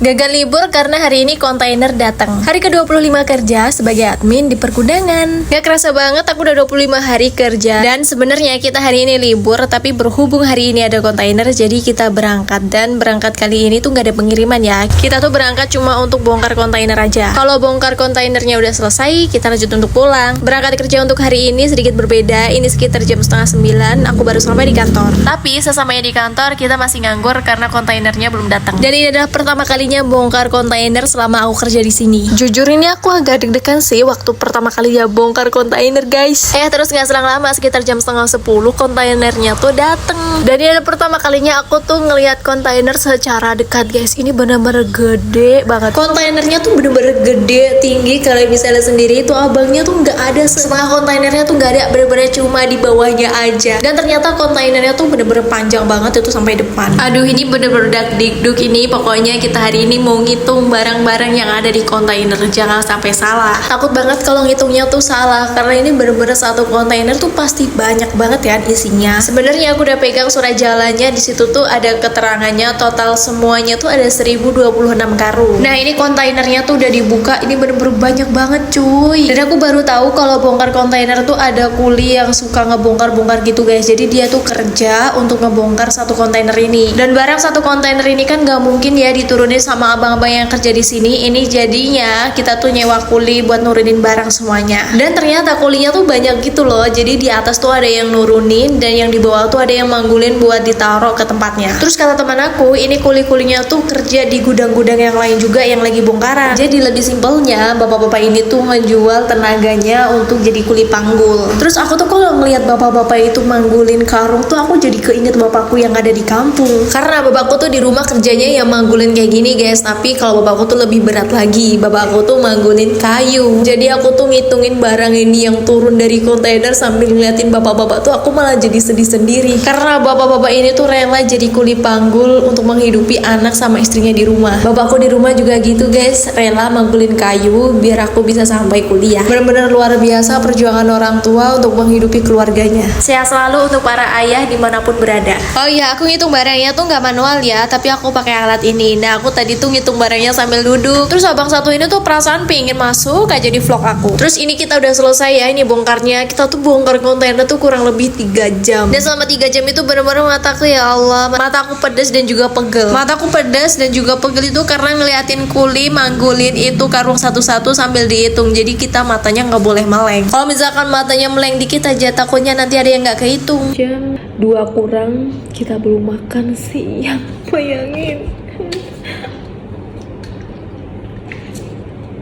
Gagal libur karena hari ini kontainer datang. Hari ke-25 kerja sebagai admin di pergudangan. Gak kerasa banget aku udah 25 hari kerja. Dan sebenarnya kita hari ini libur, tapi berhubung hari ini ada kontainer, jadi kita berangkat. Dan berangkat kali ini tuh gak ada pengiriman ya. Kita tuh berangkat cuma untuk bongkar kontainer aja. Kalau bongkar kontainernya udah selesai, kita lanjut untuk pulang. Berangkat kerja untuk hari ini sedikit berbeda. Ini sekitar jam 8:30, aku baru sampai di kantor. Tapi sesamanya di kantor, kita masih nganggur karena kontainernya belum datang. Dan ini adalah pertama kalinya bongkar kontainer selama aku kerja di sini. Jujur ini aku agak deg-degan sih waktu pertama kali ya bongkar kontainer, guys. Terus nggak selang lama, sekitar jam 9:30 kontainernya tuh dateng. Dan ini adalah pertama kalinya aku tuh ngelihat kontainer secara dekat, guys. Ini benar-benar gede banget. Kontainernya tuh bener-bener gede, tinggi. Kalian bisa lihat sendiri itu abangnya tuh nggak ada setengah kontainernya tuh nggak ada, bener-bener cuma di bawahnya aja. Dan ternyata kontainernya tuh bener-bener panjang banget itu sampai depan. Aduh, ini bener-bener dak-dikduk ini. Pokoknya kita hari ini mau ngitung barang-barang yang ada di kontainer, jangan sampai salah. Takut banget kalau ngitungnya tuh salah, karena ini bener-bener satu kontainer tuh pasti banyak banget ya isinya. Sebenarnya aku udah pegang surat jalannya, di situ tuh ada keterangannya, total semuanya tuh ada 1026 karung. Nah, ini kontainernya tuh udah dibuka, ini bener-bener banyak banget cuy. Dan aku baru tahu kalau bongkar kontainer tuh ada kuli yang suka ngebongkar-bongkar gitu, guys. Jadi dia tuh kerja untuk ngebongkar satu kontainer ini. Dan barang satu kontainer ini kan gak mungkin ya diturunin sama abang-abang yang kerja di sini. Ini jadinya kita tuh nyewa kuli buat nurunin barang semuanya. Dan ternyata kulinya tuh banyak gitu loh. Jadi di atas tuh ada yang nurunin, dan yang di bawah tuh ada yang manggulin buat ditaruh ke tempatnya. Terus kata teman aku, ini kuli-kulinya tuh kerja di gudang-gudang yang lain juga yang lagi bongkaran. Jadi lebih simpelnya, bapak-bapak ini tuh ngejual tenaganya untuk jadi kuli panggul. Terus aku tuh kalau ngelihat bapak-bapak itu manggulin karung tuh aku jadi keinget bapakku yang ada di kampung. Karena bapakku tuh di rumah kerjanya yang manggulin kayak gini, guys. Tapi kalau bapakku tuh lebih berat lagi. Bapakku tuh manggulin kayu. Jadi aku tuh ngitungin barang ini yang turun dari kontainer sambil ngeliatin bapak-bapak tuh aku malah jadi sedih sendiri. Karena bapak-bapak ini tuh rela jadi kuli panggul untuk menghidupi anak sama istrinya di rumah. Bapakku di rumah juga gitu, guys. Rela manggulin kayu biar aku bisa sampai kuliah. Bener-bener luar biasa perjuangan orang tua untuk menghidupi keluarganya. Sehat selalu untuk para ayah dimanapun berada. Oh iya, aku ngitung barangnya tuh nggak manual ya, tapi aku pakai alat ini. Nah, aku tadi tuh ngitung barangnya sambil duduk. Terus abang satu ini tuh perasaan pengen masuk aja di vlog aku. Terus ini kita udah selesai ya, ini bongkarnya. Kita tuh bongkar kontainer tuh kurang lebih 3 jam. Dan selama 3 jam itu bener-bener mataku, ya Allah, mataku pedas dan juga pegel. Mataku pedas dan juga pegel itu karena ngeliatin kuli manggulin itu karung satu-satu sambil dihitung. Jadi kita matanya nggak boleh meleng. Kalau misalkan matanya meleng dikit aja, takutnya nanti ada yang nggak kehitung. Jam 2 kurang, kita belum makan siang. Bayangin.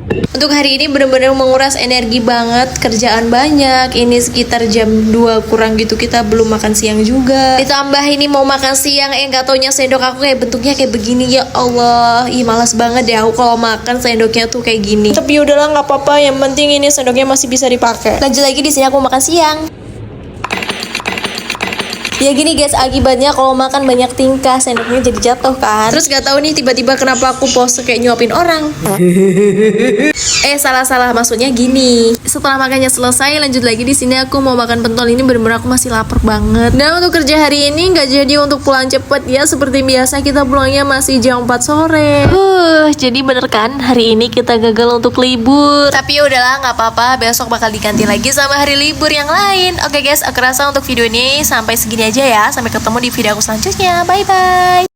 Untuk hari ini bener-bener menguras energi banget, kerjaan banyak. Ini sekitar jam 2 kurang gitu, kita belum makan siang juga. Ditambah ini mau makan siang, gak taunya sendok aku kayak bentuknya kayak begini, ya Allah. Ih, malas banget deh aku kalau makan sendoknya tuh kayak gini. Tapi udahlah, nggak apa-apa, yang penting ini sendoknya masih bisa dipakai. Lanjut lagi, di sini aku makan siang. Ya gini guys, akibatnya kalau makan banyak tingkah, sendoknya jadi jatuh kan. Terus gak tahu nih tiba-tiba kenapa aku pose kayak nyuapin orang. Salah, maksudnya gini. Setelah makannya selesai, lanjut lagi di sini aku mau makan pentol. Ini bener-bener aku masih lapar banget. Dan untuk kerja hari ini nggak jadi untuk pulang cepet ya, seperti biasa kita pulangnya masih jam 4 sore. Jadi bener kan hari ini kita gagal untuk libur. Tapi ya udahlah, nggak apa-apa, besok bakal diganti lagi sama hari libur yang lain. Oke guys, aku rasa untuk video ini sampai segini aja ya. Sampai ketemu di video aku selanjutnya. Bye bye.